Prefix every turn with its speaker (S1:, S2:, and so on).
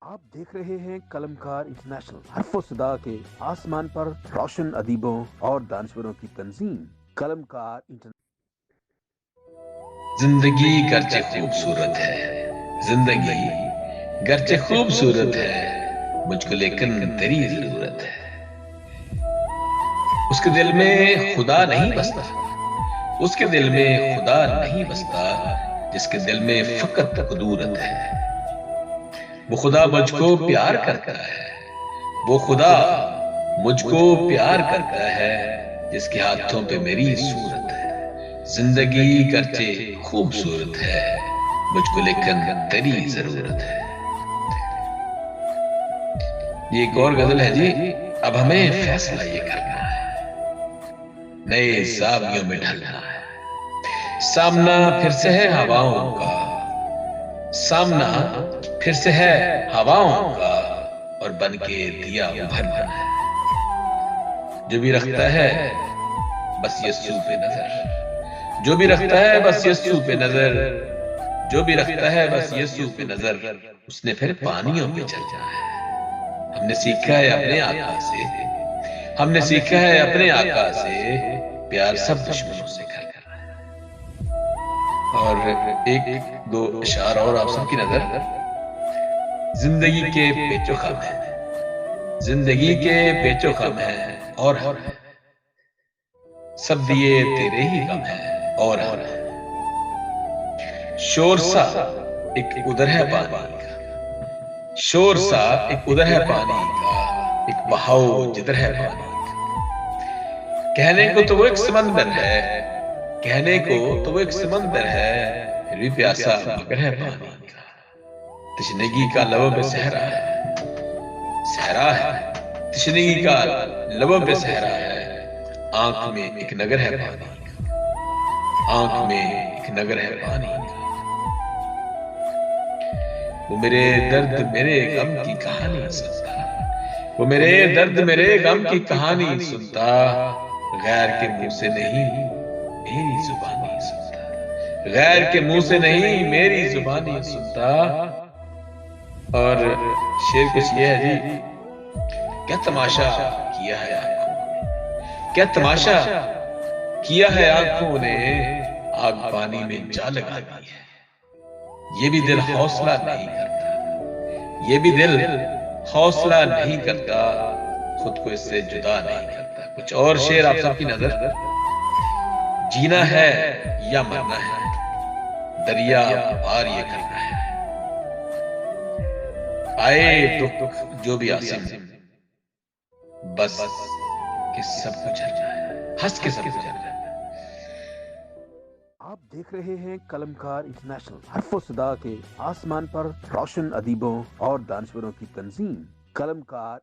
S1: आप देख रहे हैं कलमकार इंटरनेशनल, हर्फ सदा के आसमान पर रोशन अदीबों और दानश्वरों की तंजीम। कलमकार
S2: जिंदगी गर्चे खूबसूरत है, जिंदगी गर्चे खूबसूरत है, मुझको लेकिन तेरी जरूरत है। उसके दिल में खुदा नहीं बसता, उसके दिल में खुदा नहीं बसता, जिसके दिल में फकत कुदूरत है। वो खुदा मुझको प्यार करता है, वो खुदा मुझको प्यार करता है, जिसके हाथों पे मेरी सूरत है। जिंदगी गर्चे खूबसूरत है, मुझको लेकिन तेरी जरूरत है। ये एक और गजल है जी। अब हमें फैसला ये करना है, नए ज़ावियों में ढलना है। सामना फिर से है हवाओं का, सामना फिर से है हवाओं का, और बन के दिया उभरना है। जो भी रखता है बस यस्सू पे नजर, जो भी रखता है बस यस्सू पे नजर, जो भी रखता है बस यस्सू पे नजर, उसने फिर पानियों पे चलना है। हमने सीखा है अपने आका से, हमने सीखा है अपने आका से, प्यार सब दुश्मनों से करना है। और एक दो इशार और आप सबकी नजर। जिंदगी के पेचो खम है, जिंदगी के पेचो खम है, और हम हैं। सब दिए तेरे ही गम है, और हम हैं। शोर सा एक उधर है पानी का, शोर सा एक उधर है पानी का, एक बहाव जिधर है पानी का। कहने को तो वो एक समंदर है, कहने को तो वो एक समंदर है, फिर भी प्यासा मगर है पानी का। तशनगी का लबों पे सहरा है, सहरा है तशनगी का लबों पे सहरा है। आंख में एक नगर है पानी का, आंख में एक नगर है पानी का। वो मेरे दर्द मेरे गम की कहानी सुनता, वो मेरे दर्द मेरे गम की कहानी सुनता, गैर के मुंह से नहीं मेरी जुबानी सुनता, गैर के मुंह से नहीं मेरी जुबानी सुनता। और शेर कुछ ये है जी। क्या तमाशा किया है आंखों ने, क्या तमाशा किया है आंखों ने, आग पानी में जा लगा दी है। ये भी दिल हौसला नहीं करता, ये भी दिल हौसला नहीं करता, खुद को इससे जुदा नहीं करता। कुछ और शेर आप सबकी नजर। जीना है या मरना है, दरिया पार ये करना है। आए दुख जो भी आसिम, बस कि सब कुछ झरना है, हंस के सब कुछ झरना है।
S1: आप देख रहे हैं कलमकार इंटरनेशनल, हर्फ सदा के आसमान पर रोशन अदीबों और दानश्वरों की तंजीम। कलमकार